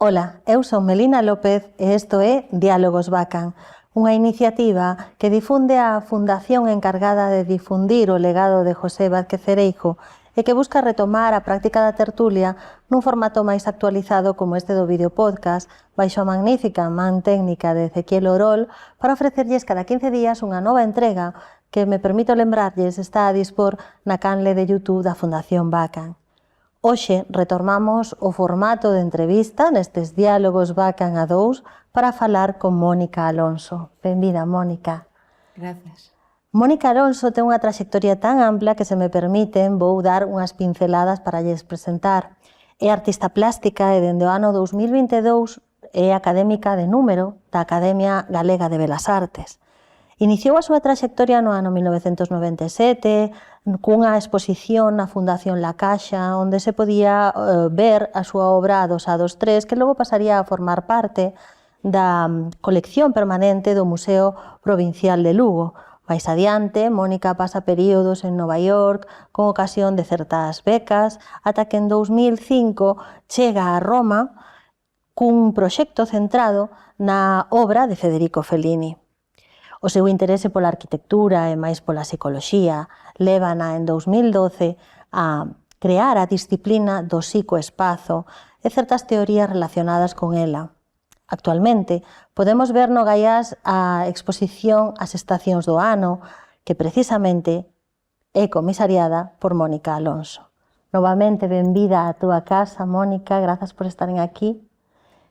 Ola, eu son Melina López e isto é Diálogos Bacan, unha iniciativa que difunde a fundación encargada de difundir o legado de José Vázquez Cereijo e que busca retomar a práctica da tertulia nun formato máis actualizado como este do videopodcast, baixo a magnífica man técnica de Ezequiel Orol, para ofrecerlles cada 15 días unha nova entrega que, me permito lembrarlles, está a dispor na canle de YouTube da Fundación Bacan. Hoxe retomamos o formato de entrevista nestes Diálogos Bacan a dous para falar con Mónica Alonso. Benvida, Mónica. Gracias. Mónica Alonso ten unha traxectoria tan ampla que, se me permiten, vou dar unhas pinceladas para lles presentar. É artista plástica e dende o ano 2022 é académica de número da Academia Galega de Belas Artes. Iniciou a súa traxectoria no ano 1997 cunha exposición na Fundación La Caixa onde se podía ver a súa obra Adosados 3, que logo pasaría a formar parte da colección permanente do Museo Provincial de Lugo. Mais adiante, Mónica pasa períodos en Nova York con ocasión de certas becas, ata que en 2005 chega a Roma cun proxecto centrado na obra de Federico Fellini. O seu interese pola arquitectura e máis pola psicoloxía lévana en 2012 a crear a disciplina do psicoespazo e certas teorías relacionadas con ela. Actualmente, podemos ver no Gaiás a exposición As estacións do ano, que precisamente é comisariada por Mónica Alonso. Novamente, benvida á túa casa, Mónica, grazas por estaren aquí.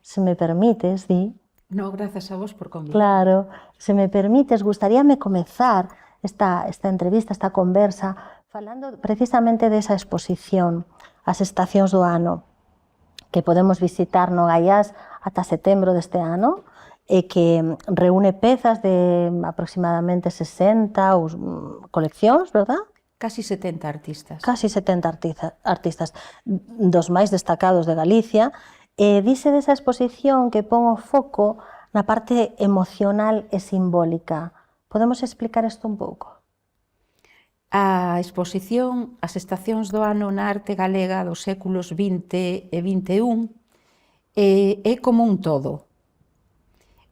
Se me permites, di... No, gracias a vos por convidar. Claro, se me permites, gustaríame comezar esta entrevista, esta conversa, falando precisamente desa exposición, As estacións do ano, que podemos visitar no Gaiás ata setembro deste ano, e que reúne pezas de aproximadamente 60 coleccións, verdad? Casi 70 artistas. Casi 70 artistas, dos máis destacados de Galicia. Dice desa exposición que pon o foco na parte emocional e simbólica. Podemos explicar isto un pouco? A exposición As estacións do ano na arte galega dos séculos XX e XXI é como un todo.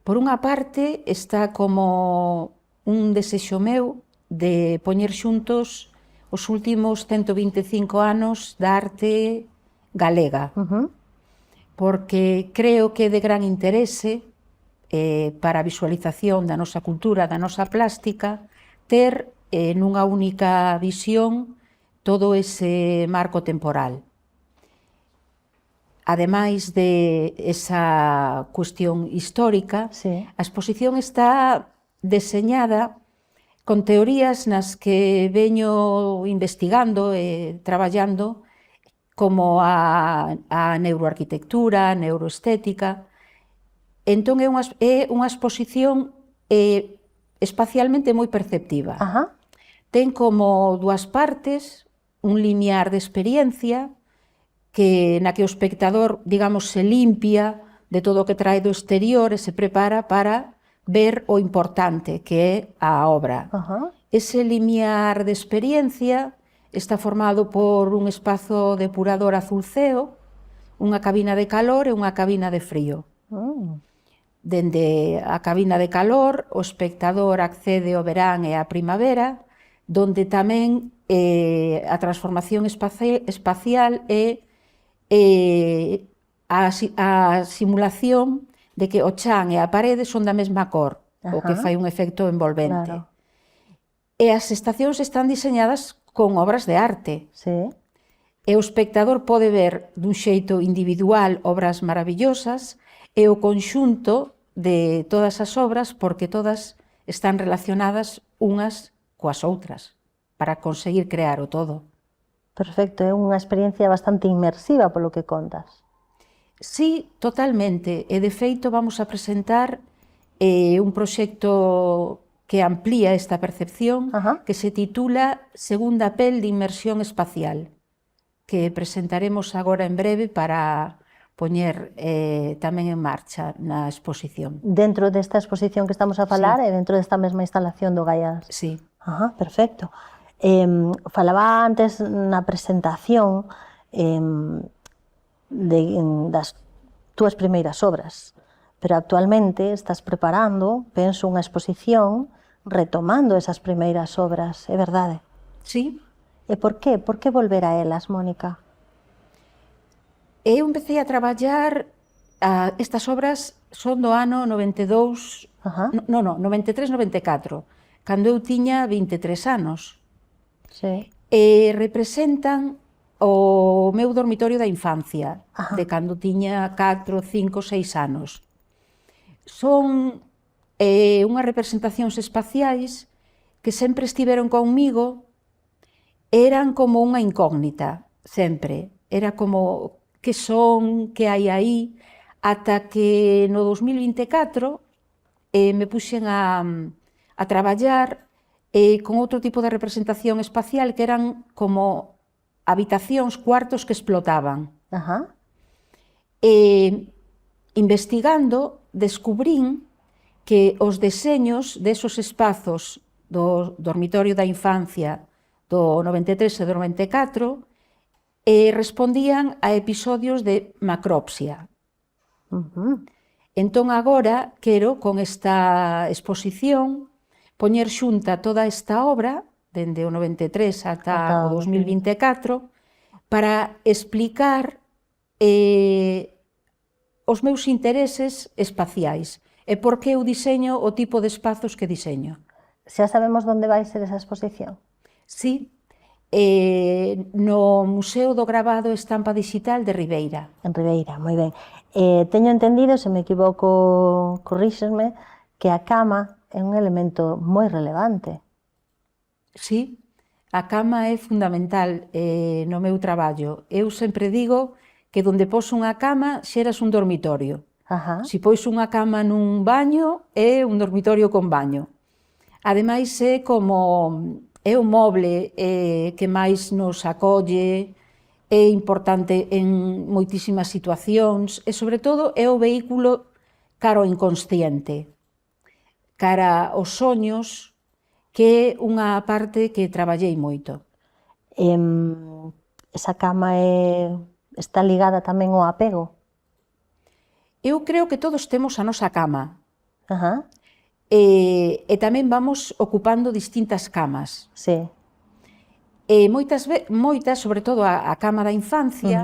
Por unha parte, está como un desexo meu de poñer xuntos os últimos 125 anos da arte galega. Porque creo que é de gran interese para a visualización da nosa cultura, da nosa plástica, ter nunha única visión todo ese marco temporal. Ademais de esa cuestión histórica, sí, a exposición está deseñada con teorías nas que veño investigando e traballando, como a neuroarquitectura, a neuroestética. Entón é unha exposición espacialmente moi perceptiva. Ten como dúas partes, un linear de experiencia na que o espectador, digamos, se limpia de todo o que trae do exterior e se prepara para ver o importante que é a obra. Ese linear de experiencia está formado por un espazo depurador azul ceo, unha cabina de calor e unha cabina de frío. Dende a cabina de calor, o espectador accede ao verán e á primavera, donde tamén a transformación espacial é a simulación de que o chan e a parede son da mesma cor, o que fai un efecto envolvente. E as estacións están diseñadas con obras de arte. Sí. E o espectador pode ver dun xeito individual obras maravillosas e o conxunto de todas as obras, porque todas están relacionadas unhas coas outras para conseguir crear o todo. Perfecto, é unha experiencia bastante inmersiva polo que contas. Sí, totalmente. E de feito vamos a presentar un proxecto que amplía esta percepción, que se titula Segunda pel de inmersión espacial, que presentaremos agora en breve para poñer tamén en marcha na exposición. Dentro desta exposición que estamos a falar, e dentro desta mesma instalación do Gaiás? Sí. Perfecto. Falaba antes na presentación das túas primeiras obras, pero actualmente estás preparando, penso, unha exposición retomando esas primeiras obras, é verdade? Sí. E por qué? Por que volver a elas, Mónica? Eu empecé a traballar, estas obras son do ano 92, Ajá. no, 93-94, cando eu tiña 23 anos. Sí. E representan o meu dormitorio da infancia, Ajá. de cando tiña 4, 5, 6 anos. Son unhas representacións espaciais que sempre estiveron conmigo, eran como unha incógnita, sempre. Era como, que son, que hai aí, ata que no 2024 me puxen a traballar con outro tipo de representación espacial que eran como habitacións, cuartos que explotaban. Ajá. Investigando, descubrín que os deseños desos espazos do dormitorio da infancia do 93 e do 94 respondían a episodios de macropsia. Entón agora quero, con esta exposición, poñer xunta toda esta obra, dende o 93 ata o 2024, para explicar os meus intereses espaciais e por que eu diseño o tipo de espazos que diseño. Xa sabemos onde vai ser esa exposición? Sí, no Museo do Gravado e Estampa Digital de Ribeira. En Ribeira, moi ben. Teño entendido, se me equivoco, corríxesme, que a cama é un elemento moi relevante. Sí, a cama é fundamental no meu traballo. Eu sempre digo que donde pos unha cama xeras un dormitorio. Ajá. Se pois unha cama nun baño, é un dormitorio con baño. Ademais, é como é o moble que máis nos acolle, é importante en moitísimas situacións e, sobre todo, é o vehículo cara ao inconsciente, cara aos soños, que é unha parte que traballei moito. Esa cama está ligada tamén ao apego? Eu creo que todos temos a nosa cama. Ajá. E tamén vamos ocupando distintas camas. Sí. Moitas, sobre todo a cama da infancia,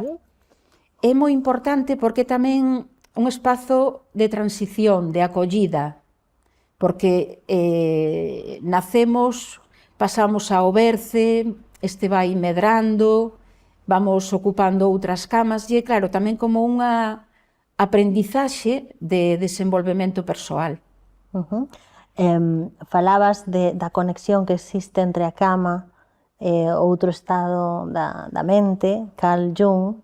é moi importante porque tamén un espazo de transición, de acollida, porque nacemos, pasamos ao berce, este vai medrando, vamos ocupando outras camas, e é claro, tamén como unha aprendizaxe de desenvolvemento persoal. Falabas da conexión que existe entre a cama e outro estado da mente. Carl Jung,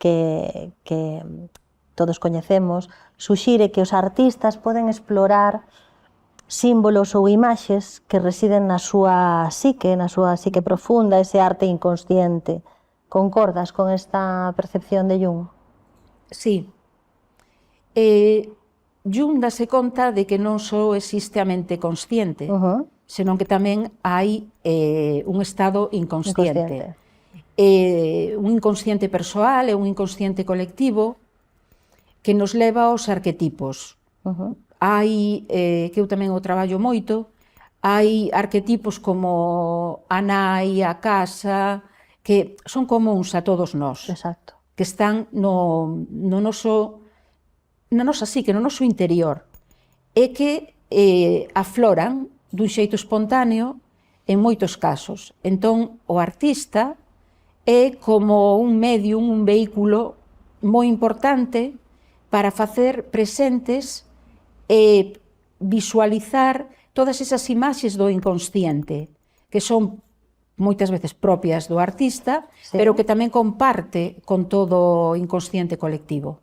que todos coñecemos, suxire que os artistas poden explorar símbolos ou imaxes que residen na súa psique profunda, ese arte inconsciente. Concordas con esta percepción de Jung? Sí. Jung dase conta de que non só existe a mente consciente, senón que tamén hai un estado inconsciente. Un inconsciente persoal e un inconsciente colectivo que nos leva aos arquetipos. Hai, que eu tamén o traballo moito, hai arquetipos como a nai, a casa, que son comuns a todos nós. Exacto. Que están no noso psique, no noso interior, e que afloran dun xeito espontáneo en moitos casos. Entón, o artista é como un medium, un vehículo moi importante para facer presentes e visualizar todas esas imaxes do inconsciente, que son moitas veces propias do artista, sí, pero que tamén comparte con todo o inconsciente colectivo.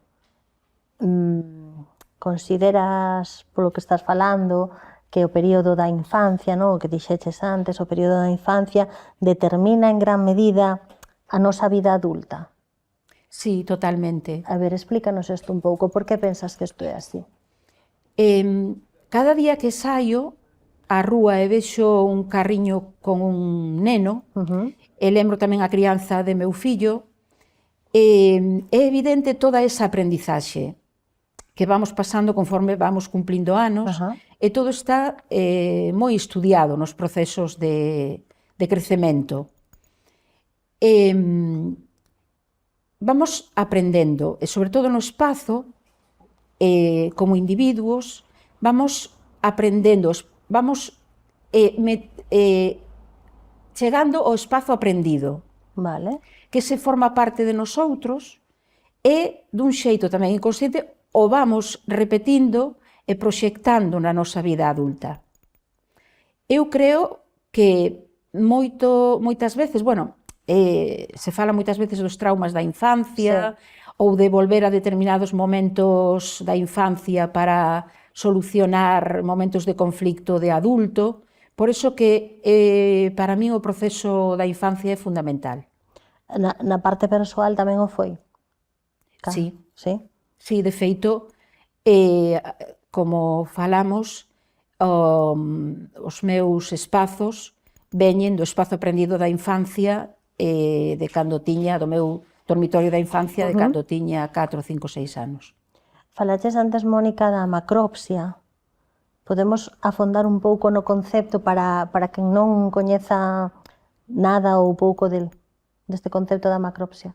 Consideras, polo que estás falando, que o período da infancia, o que dixeches antes, o período da infancia determina en gran medida a nosa vida adulta? Sí, totalmente. A ver, explícanos isto un pouco, por que pensas que isto é así? Cada día que saio á rúa e vexo un carriño con un neno, e lembro tamén a crianza de meu fillo, é evidente toda esa aprendizaxe. que vamos pasando conforme vamos cumplindo anos, e todo está moi estudiado nos procesos de crecemento. Vamos aprendendo, e sobre todo no espazo, como individuos, vamos aprendendo, vamos chegando ao espazo aprendido, Vale. que se forma parte de nosoutros e, dun xeito tamén inconsciente, o vamos repetindo e proxectando na nosa vida adulta. Eu creo que moitas veces, se fala moitas veces dos traumas da infancia, ou de volver a determinados momentos da infancia para solucionar momentos de conflicto de adulto. Por iso que para min o proceso da infancia é fundamental. Na parte persoal tamén o foi? Sí. Sí? Sí, de feito, como falamos, os meus espazos veñen do espazo aprendido da infancia, de cando tiña, do meu dormitorio da infancia, de cando tiña 4, 5, 6 anos. Falaches antes, Mónica, da macropsia. Podemos afondar un pouco no concepto para quen non coñeza nada ou pouco deste concepto da macropsia?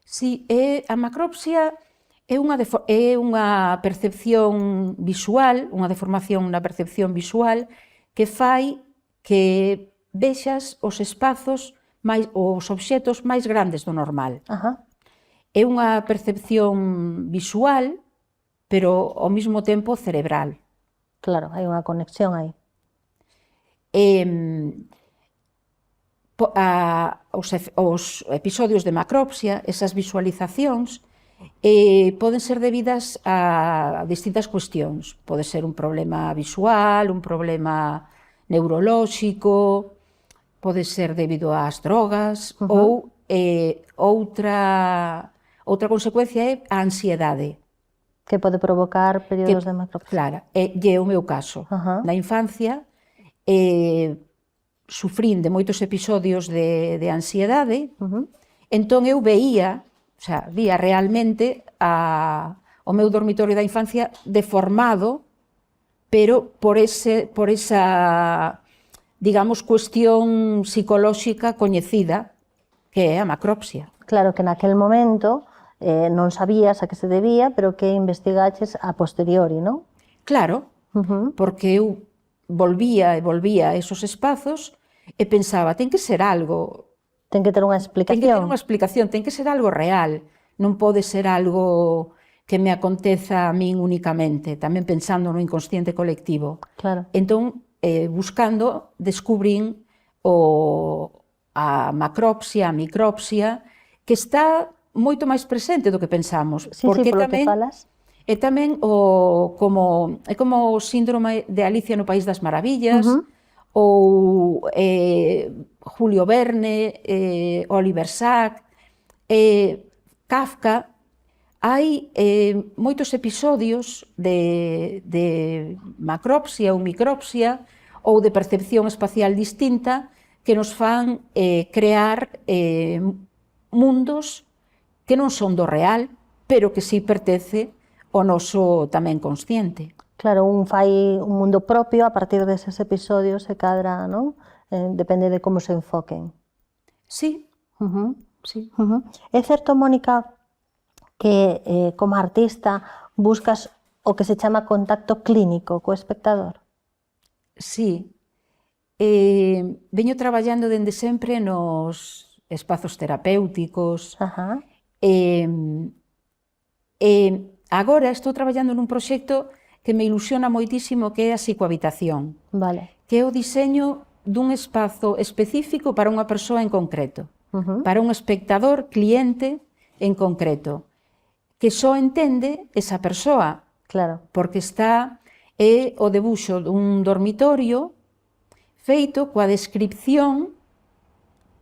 Sí, a macropsia é unha percepción visual, unha deformación na percepción visual que fai que vexas os espazos, os obxetos máis grandes do normal. É unha percepción visual, pero ao mesmo tempo cerebral. Claro, hai unha conexión aí. Os episodios de macropsia, esas visualizacións, poden ser debidas a distintas cuestións. Pode ser un problema visual, un problema neurolóxico, pode ser debido ás drogas, ou outra consecuencia é a ansiedade. Que pode provocar períodos de macropsia. Claro, é o meu caso. Na infancia, sufrín de moitos episodios de ansiedade, entón eu vía realmente o meu dormitorio da infancia deformado, pero por esa, digamos, cuestión psicolóxica coñecida, que é a macropsia. Claro que naquel momento non sabías a que se debía, pero que investigaches a posteriori, non? Claro, porque eu volvía a esos espazos e pensaba, ten que ser algo... Ten que ter unha explicación. Ten que ter unha explicación, ten que ser algo real, non pode ser algo que me aconteza a min únicamente, tamén pensando no inconsciente colectivo. Claro. Entón, buscando, descubrín a macropsia, a micropsia, que está moito máis presente do que pensamos. Sí, porque polo que falas. É tamén como o síndrome de Alicia no País das Maravillas, ou Julio Verne, Oliver Sacks, Kafka. Hai moitos episodios de macropsia ou micropsia ou de percepción espacial distinta que nos fan crear mundos que non son do real, pero que sí pertence ao noso tamén consciente. Claro, un fai un mundo propio a partir deses episodios e cadra, non? Depende de como se enfoquen. Sí. Sí. É certo, Mónica, que como artista buscas o que se chama contacto clínico co espectador? Sí. Veño traballando dende sempre nos espazos terapéuticos. Agora estou traballando nun proxecto que me ilusiona moitísimo, que é a psicohabitación, que é o diseño dun espazo específico para unha persoa en concreto, para un espectador, cliente en concreto, que só entende esa persoa, porque é o debuxo dun dormitorio feito coa descripción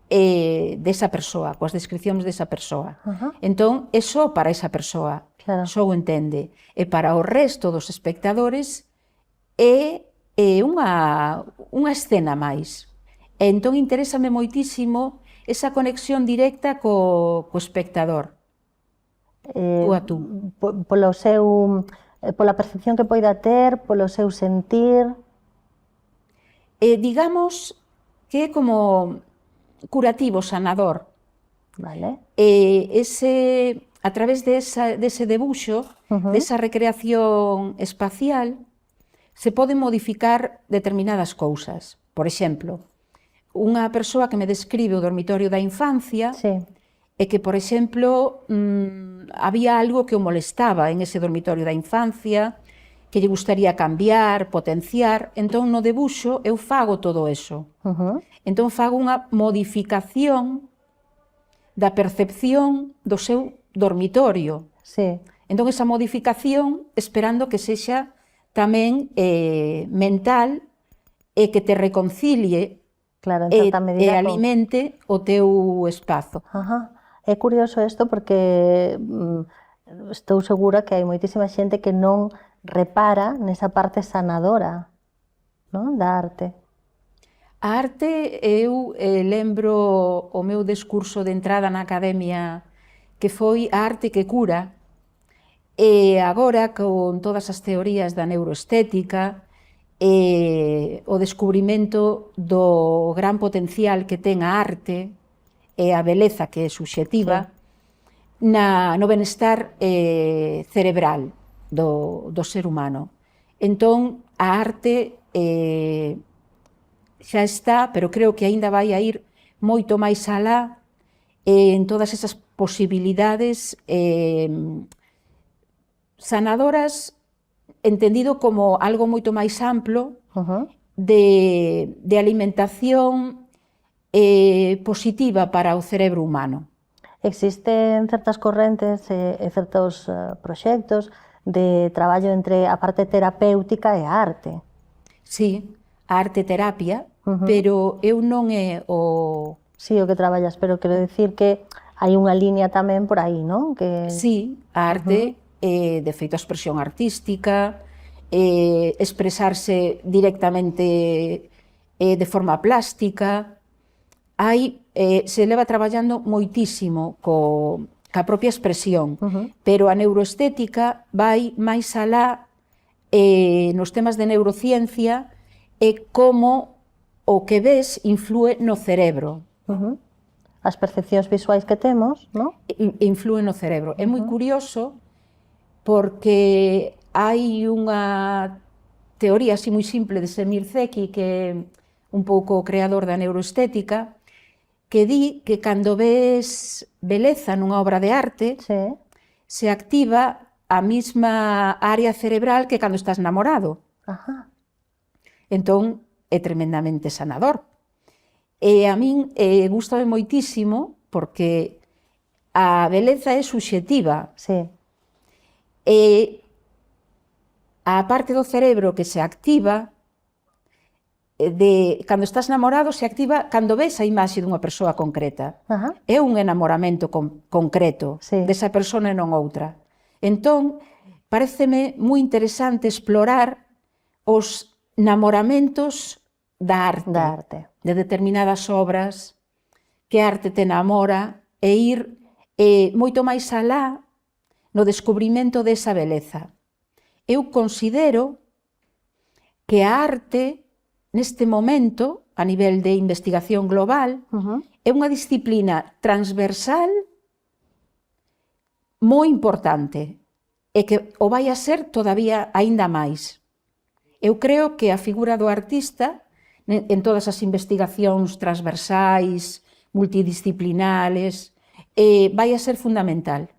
desa persoa, coas descripcións desa persoa. Entón, é só para esa persoa, só o entende. E para o resto dos espectadores é unha escena máis. Entón, interésame moitísimo esa conexión directa co espectador. Tú a tú. Pola percepción que poida ter, polo seu sentir. Digamos que é como curativo, sanador. Vale. A través dese debuxo, desa recreación espacial, se poden modificar determinadas cousas. Por exemplo, unha persoa que me describe o dormitorio da infancia e que, por exemplo, había algo que o molestaba en ese dormitorio da infancia, que lle gustaría cambiar, potenciar, entón no debuxo eu fago todo eso. Entón fago unha modificación da percepción do seu dormitorio. Entón esa modificación esperando que sexa tamén mental e que te reconcilie e alimente o teu espazo. É curioso isto porque estou segura que hai moitísima xente que non repara nesa parte sanadora, non, da arte. A arte, eu lembro o meu discurso de entrada na academia que foi a arte que cura. E agora, con todas as teorías da neuroestética, o descubrimento do gran potencial que ten a arte e a beleza que é subxetiva no benestar cerebral do ser humano. Entón, a arte xa está, pero creo que aínda vai a ir moito máis alá en todas esas posibilidades sanadoras, entendido como algo moito máis amplo de alimentación positiva para o cerebro humano. Existen certas correntes e certos proxectos de traballo entre a parte terapéutica e a arte. Sí, a arte terapia, pero eu non é o... Sí, o que traballas, pero quero dicir que hai unha liña tamén por aí, non? Sí, a arte de feito a expresión artística, expresarse directamente de forma plástica. Se leva traballando moitísimo ca propia expresión, pero a neuroestética vai máis alá nos temas de neurociencia e como o que ves influe no cerebro. As percepcións visuais que temos, non? Influe no cerebro. É moi curioso porque hai unha teoría así moi simple de Semir Zeki, que é un pouco o creador da neuroestética, que di que cando ves beleza nunha obra de arte, se activa a mesma área cerebral que cando estás namorado. Entón, é tremendamente sanador. E a min gustame moitísimo porque a beleza é subxetiva. E a parte do cerebro que se activa cando estás namorado se activa cando ves a imaxe dunha persoa concreta. É un enamoramento concreto desa persona e non outra. Entón, pareceme moi interesante explorar os namoramentos da arte, de determinadas obras, que a arte te enamora, e ir moito máis alá no descubrimento desa beleza. Eu considero que a arte, neste momento, a nivel de investigación global, é unha disciplina transversal moi importante e que o vai a ser todavía aínda máis. Eu creo que a figura do artista, en todas as investigacións transversais, multidisciplinares, vai a ser fundamental.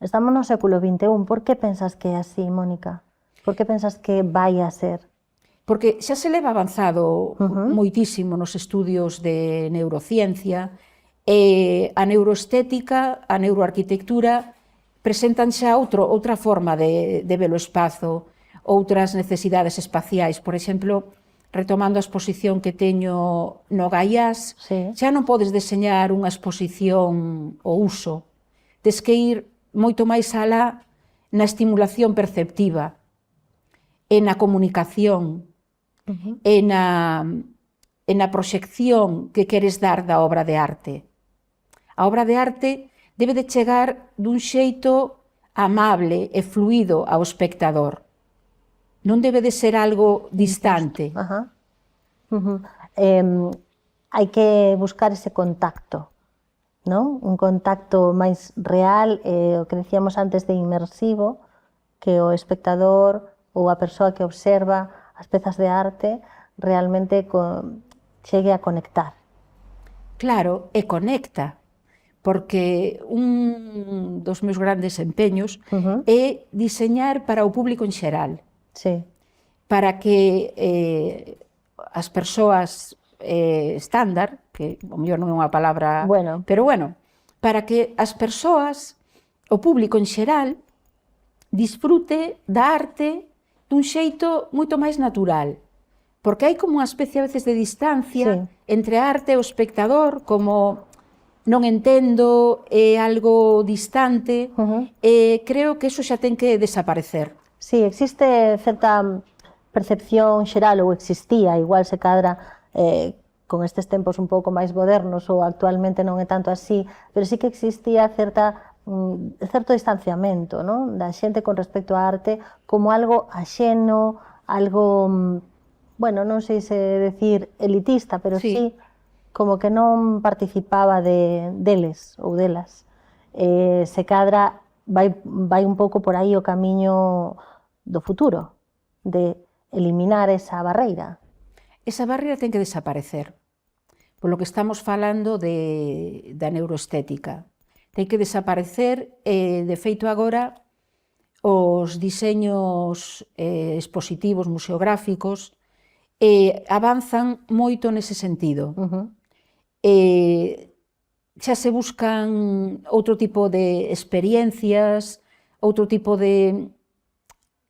Estamos no século XXI. Por que pensas que é así, Mónica? Por que pensas que vai a ser? Porque xa se leva avanzado moitísimo nos estudios de neurociencia, e a neuroestética, a neuroarquitectura, presentan xa outra forma de ver o espazo, outras necesidades espaciais. Por exemplo, retomando a exposición que teño no Gaiás, xa non podes deseñar unha exposición ao uso. Tes que ir moito máis alá na estimulación perceptiva, e na comunicación, e na proxección que queres dar da obra de arte. A obra de arte debe de chegar dun xeito amable e fluido ao espectador. Non debe de ser algo distante. Ajá. Hai que buscar ese contacto, non? Un contacto máis real, o que decíamos antes de inmersivo, que o espectador ou a persoa que observa as pezas de arte realmente chegue a conectar. Claro, e conecta, porque un dos meus grandes empeños é diseñar para o público en xeral, Sí. para que as persoas estándar, que o mellor non é unha palabra, Bueno. pero bueno, para que as persoas, o público en xeral, disfrute da arte dun xeito moito máis natural, porque hai como unha especie a veces de distancia entre a arte e o espectador, como non entendo, é algo distante, e creo que eso xa ten que desaparecer. Sí, existe certa percepción xeral, ou existía, igual se cadra con estes tempos un pouco máis modernos, ou actualmente non é tanto así, pero sí que existía certo distanciamento, non? Da xente con respecto á arte como algo axeno, algo, bueno, non sei se decir elitista, pero sí como que non participaba deles ou delas. Se cadra vai un pouco por aí o camiño do futuro, de eliminar esa barreira. Esa barreira ten que desaparecer, polo que estamos falando da neuroestética. Ten que desaparecer, de feito agora, os diseños expositivos, museográficos, avanzan moito nese sentido. Xa se buscan outro tipo de experiencias, outro tipo de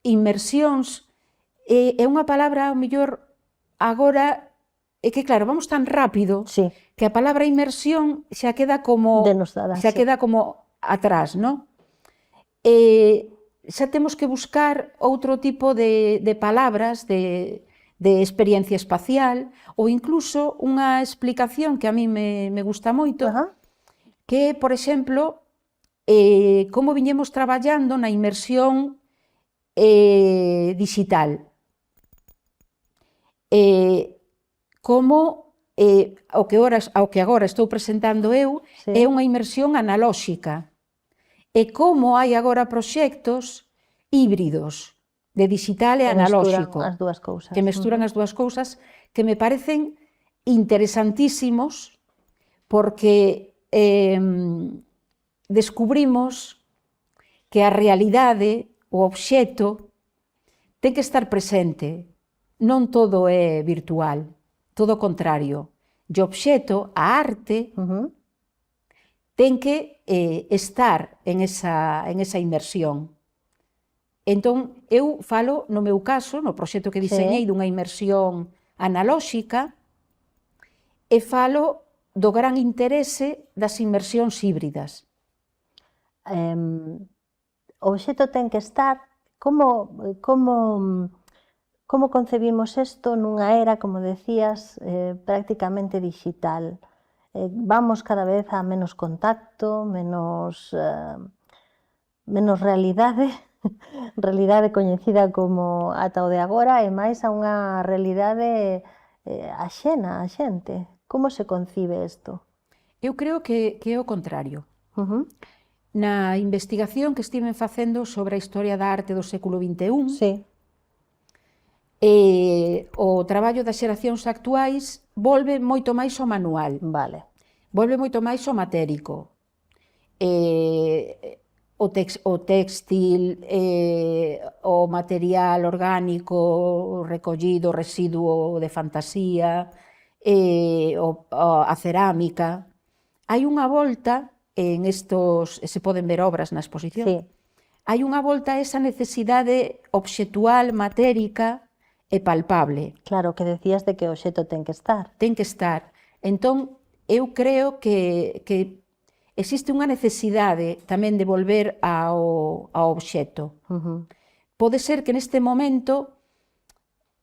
inmersións, é unha palabra, ao mellor, agora, é que claro, vamos tan rápido que a palabra inmersión xa queda como atrás, non? Xa temos que buscar outro tipo de palabras, de experiencia espacial, ou incluso unha explicación que a mí me gusta moito, que é, por exemplo, como viñemos traballando na inmersión digital. Como ao que agora estou presentando eu é unha inmersión analóxica, e como hai agora proxectos híbridos de digital e analóxico, que mesturan as dúas cousas, que me parecen interesantísimos, porque descubrimos que a realidade, o obxecto, ten que estar presente. Non todo é virtual, todo o contrario. E o obxecto, a arte, ten que estar en esa inmersión. Entón, eu falo, no meu caso, no proxecto que diseñei dunha inmersión analóxica, e falo do gran interese das inmersións híbridas. O obxecto ten que estar, como concebimos isto nunha era, como decías, prácticamente digital? Vamos cada vez a menos contacto, menos realidade, realidade coñecida como ata o de agora, e máis a unha realidade axena a xente. Como se concibe isto? Eu creo que é o contrario. Na investigación que estiven facendo sobre a historia da arte do século XXI, o traballo das xeracións actuais volve moito máis ao manual, volve moito máis ao matérico, o téxtil, o material orgánico, recollido, residuo de fantasía, a cerámica. Hai unha volta, se poden ver obras na exposición, hai unha volta a esa necesidade obxectual, matérica e palpable. Claro, que decías de que o obxecto ten que estar. Ten que estar. Entón, eu creo que existe unha necesidade tamén de volver ao obxecto. Pode ser que neste momento,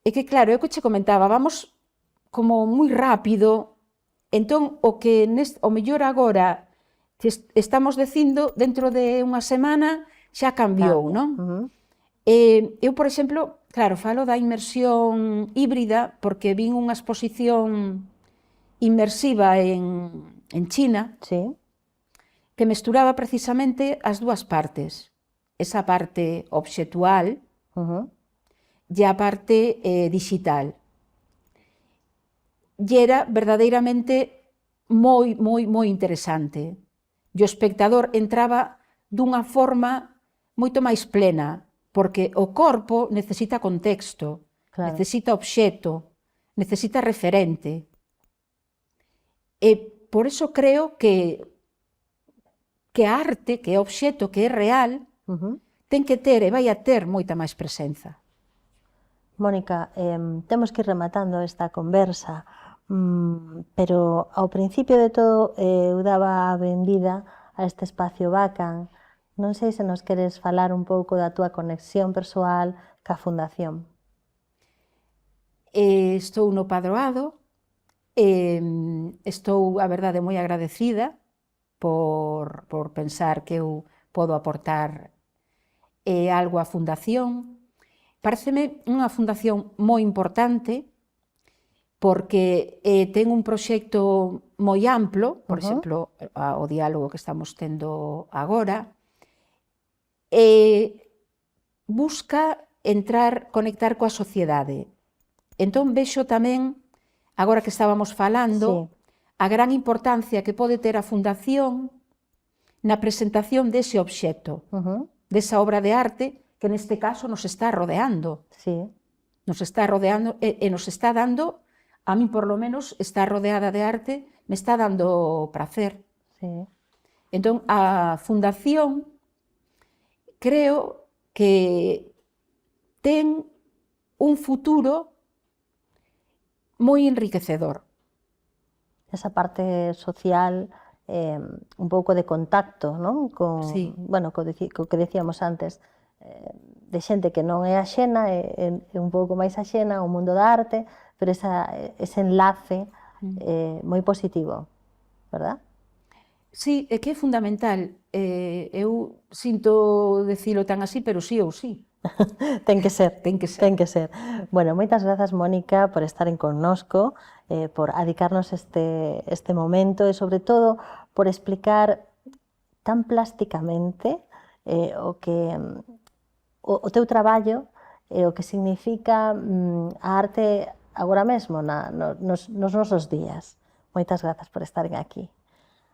é que claro, é o que che comentaba, vamos como moi rápido, entón o que o mellor agora estamos dicindo dentro de unha semana xa cambiou, non? Eu, por exemplo, claro, falo da inmersión híbrida porque vin unha exposición inmersiva en China que mesturaba precisamente as dúas partes, esa parte obxectual e a parte digital. E era verdadeiramente moi interesante. E o espectador entraba dunha forma moito máis plena, porque o corpo necesita contexto, necesita obxecto, necesita referente. E por eso creo que a arte, que é obxecto, que é real, ten que ter e vai a ter moita máis presenza. Mónica, temos que ir rematando esta conversa, pero ao principio de todo eu daba a benvida a este espacio Bacan. Non sei se nos queres falar un pouco da túa conexión persoal ca Fundación. Estou no padroado, estou, a verdade, moi agradecida por pensar que eu podo aportar algo á Fundación. Pareceme unha fundación moi importante porque ten un proxecto moi amplo, por exemplo, o diálogo que estamos tendo agora, busca conectar coa sociedade. Entón vexo tamén, agora que estábamos falando, a gran importancia que pode ter a Fundación na presentación dese obxecto, desa obra de arte que neste caso nos está rodeando. Nos está rodeando e nos está dando, a mí por lo menos, está rodeada de arte, me está dando prazer. Entón, a Fundación creo que ten un futuro moi enriquecedor. Esa parte social, un pouco de contacto, non? Bueno, co que decíamos antes, de xente que non é axena, é un pouco máis axena ao mundo da arte, pero ese enlace moi positivo, verdad? Sí, é que é fundamental. Eu sinto dicilo tan así, pero sí ou sí. Ten que ser. Ten que ser. Ten que ser. Bueno, moitas grazas, Mónica, por estaren connosco, por adicarnos este momento e, sobre todo, por explicar tan plásticamente o teu traballo e o que significa a arte agora mesmo nos nosos días. Moitas grazas por estaren aquí.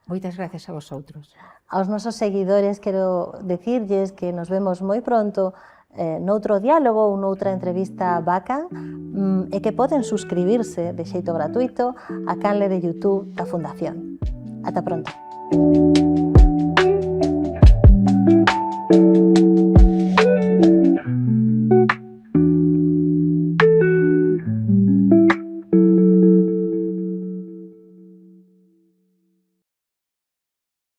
Moitas gracias a vosotros. Aos nosos seguidores quero dicirlles que nos vemos moi pronto noutro diálogo ou noutra entrevista Bacan e que poden suscribirse de xeito gratuito á canle de YouTube da Fundación. Ata pronto.